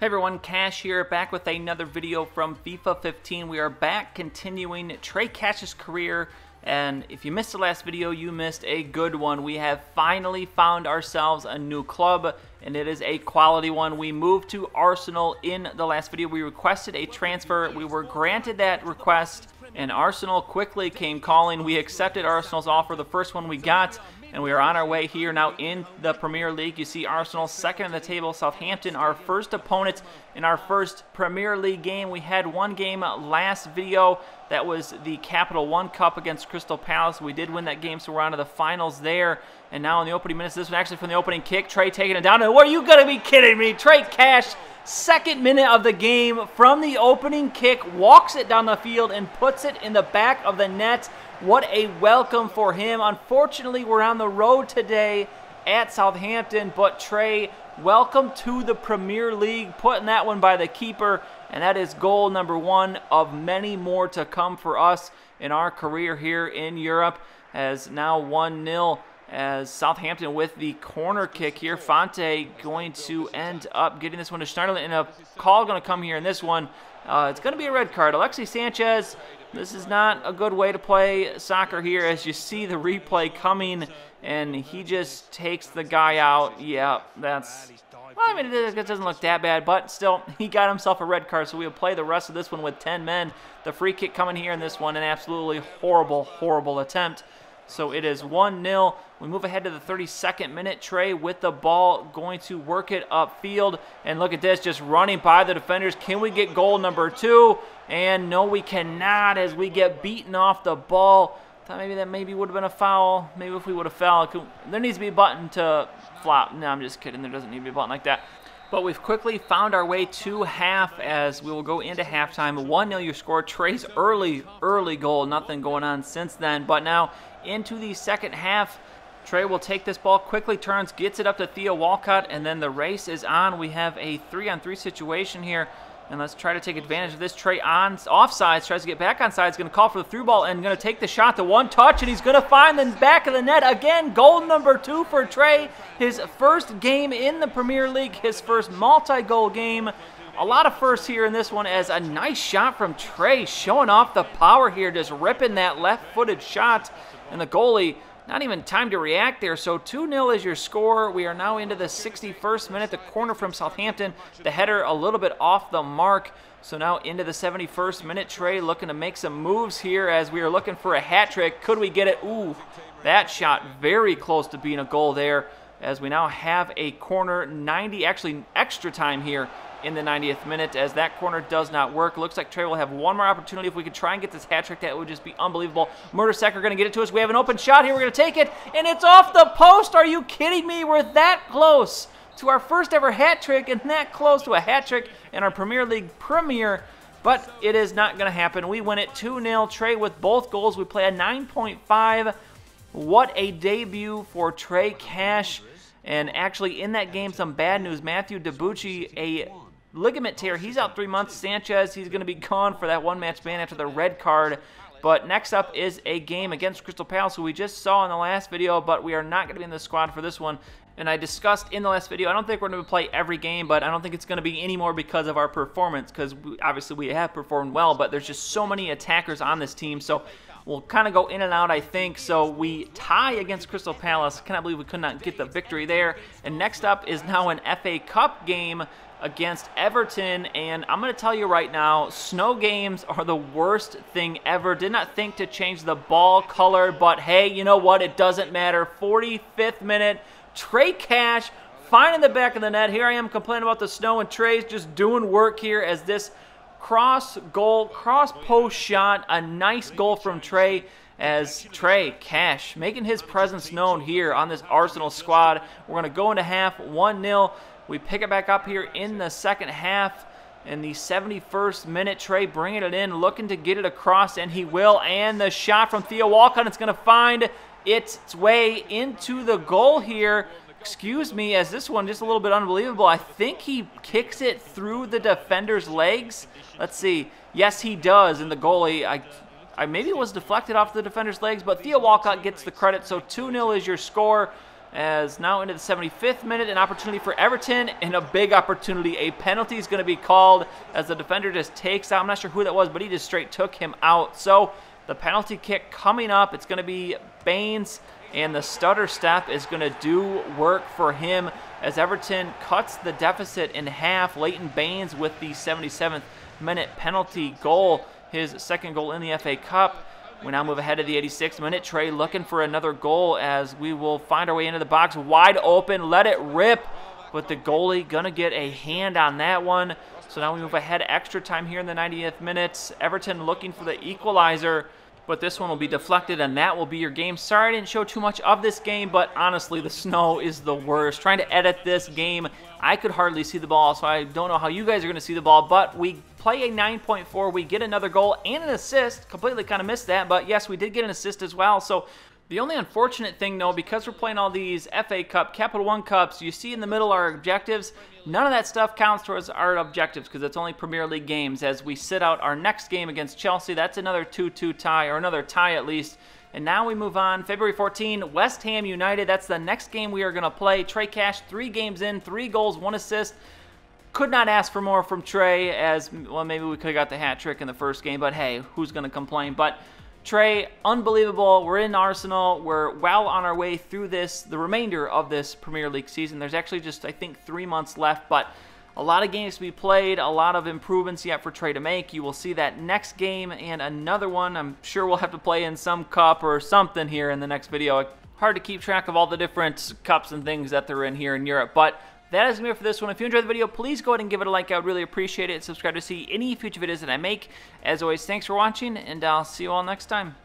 Hey everyone, Cash here, back with another video from FIFA 15. We are back continuing Trey Cash's career, and if you missed the last video, you missed a good one. We have finally found ourselves a new club, and it is a quality one. We moved to Arsenal in the last video. We requested a transfer. We were granted that request, and Arsenal quickly came calling. We accepted Arsenal's offer, the first one we got, and we are on our way here now in the Premier League. You see Arsenal second in the table, Southampton our first opponent in our first Premier League game. We had one game last video. That was the Capital One Cup against Crystal Palace. We did win that game, so we're on to the finals there. And now in the opening minutes, this one actually from the opening kick, Trey taking it down. And what are you going to be kidding me? Trey Cash, second minute of the game from the opening kick, walks it down the field and puts it in the back of the net. What a welcome for him. Unfortunately, we're on the road today at Southampton, but Trey, welcome to the Premier League, putting that one by the keeper, and that is goal number one of many more to come for us in our career here in Europe, as now 1-0 as Southampton with the corner kick here. Fonte going to end up getting this one to Schneiderlin, and a call going to come here in this one. It's going to be a red card. Alexis Sanchez, this is not a good way to play soccer here, as you see the replay coming, and he just takes the guy out. Yeah, that's... Well, I mean, it doesn't look that bad, but still, he got himself a red card, so we'll play the rest of this one with 10 men. The free kick coming here in this one, an absolutely horrible, horrible attempt. So it is 1-0. We move ahead to the 32nd minute. Trey with the ball, going to work it upfield. And look at this, just running by the defenders. Can we get goal number two? And no, we cannot, as we get beaten off the ball. Thought maybe that would have been a foul. Maybe if we would have fouled. There needs to be a button to flop. No, I'm just kidding. There doesn't need to be a button like that. But we've quickly found our way to half, as we will go into halftime. 1-0 your score. Trey's early goal. Nothing going on since then. But now into the second half, Trey will take this ball, quickly turns, gets it up to Theo Walcott, and then the race is on. We have a 3-on-3 situation here, and let's try to take advantage of this. Trey on offsides, tries to get back onside, is going to call for the through ball and going to take the shot, the one touch, and he's going to find the back of the net again. Goal number two for Trey, his first game in the Premier League, his first multi-goal game. A lot of firsts here in this one, as a nice shot from Trey, showing off the power here, just ripping that left-footed shot, and the goalie, not even time to react there. So 2-0 is your score. We are now into the 61st minute. The corner from Southampton, the header a little bit off the mark. So now into the 71st minute. Trey looking to make some moves here, as we are looking for a hat trick. Could we get it? Ooh, that shot very close to being a goal there, as we now have a corner. 90, actually extra time here in the 90th minute, as that corner does not work. Looks like Trey will have one more opportunity. If we could try and get this hat trick, that would just be unbelievable. Murdersecker going to get it to us. We have an open shot here. We're going to take it, and it's off the post. Are you kidding me? We're that close to our first ever hat trick, and that close to a hat trick in our Premier League premiere, but it is not going to happen. We win it 2-0. Trey with both goals. We play a 9.5. What a debut for Trey Cash. And actually in that game, some bad news. Matthew Debuchy, a ligament tear. He's out 3 months. Sanchez, he's going to be gone for that one-match ban after the red card. But next up is a game against Crystal Palace, who we just saw in the last video, but we are not going to be in the squad for this one. And I discussed in the last video, I don't think we're going to play every game, but I don't think it's going to be any more because of our performance, because obviously we have performed well, but there's just so many attackers on this team, so we'll kind of go in and out, I think. So we tie against Crystal Palace. Cannot believe we could not get the victory there. And next up is now an FA Cup game against Everton, and I'm going to tell you right now, snow games are the worst thing ever. Did not think to change the ball color, but hey, you know what? It doesn't matter. 45th minute, Trey Cash finding the back of the net. Here I am complaining about the snow, and Trey's just doing work here, as this cross post shot, a nice goal from Trey, as Trey Cash making his presence known here on this Arsenal squad. We're going to go into half 1-0. We pick it back up here in the second half. In the 71st minute, Trey bringing it in, looking to get it across, and he will. And the shot from Theo Walcott, it's going to find its way into the goal here. Excuse me, as this one just a little bit unbelievable. I think he kicks it through the defender's legs. Let's see. Yes, he does. And the goalie, maybe it was deflected off the defender's legs, but Theo Walcott gets the credit. So 2-0 is your score. As now into the 75th minute, an opportunity for Everton, and a big opportunity. A penalty is going to be called as the defender just takes out. I'm not sure who that was, but he just straight took him out. So the penalty kick coming up. It's going to be Baines, and the stutter step is going to do work for him as Everton cuts the deficit in half. Leighton Baines with the 77th minute penalty goal, his second goal in the FA Cup. We now move ahead to the 86th minute. Trey looking for another goal as we will find our way into the box. Wide open, let it rip, but the goalie going to get a hand on that one. So now we move ahead extra time here in the 90th minute. Everton looking for the equalizer, but this one will be deflected, and that will be your game. Sorry I didn't show too much of this game, but honestly, the snow is the worst. Trying to edit this game, I could hardly see the ball, so I don't know how you guys are going to see the ball, but we play a 9.4. We get another goal and an assist. Completely kind of missed that, but yes, we did get an assist as well. So the only unfortunate thing, though, because we're playing all these FA Cup, Capital One Cups, you see in the middle our objectives. None of that stuff counts towards our objectives because it's only Premier League games. As we sit out our next game against Chelsea, that's another 2-2 tie, or another tie at least. And now we move on. February 14, West Ham United. That's the next game we are going to play. Trey Cash, 3 games in, 3 goals, 1 assist. Could not ask for more from Trey, as, well, maybe we could have got the hat trick in the first game, but hey, who's going to complain? But Trey, unbelievable. We're in Arsenal. We're well on our way through the remainder of this Premier League season. There's actually just, I think, 3 months left, but a lot of games to be played, a lot of improvements yet for Trey to make. You will see that next game and another one. I'm sure we'll have to play in some cup or something here in the next video. Hard to keep track of all the different cups and things that they're in here in Europe, but that is going to be it for this one. If you enjoyed the video, please go ahead and give it a like. I would really appreciate it. Subscribe to see any future videos that I make. As always, thanks for watching, and I'll see you all next time.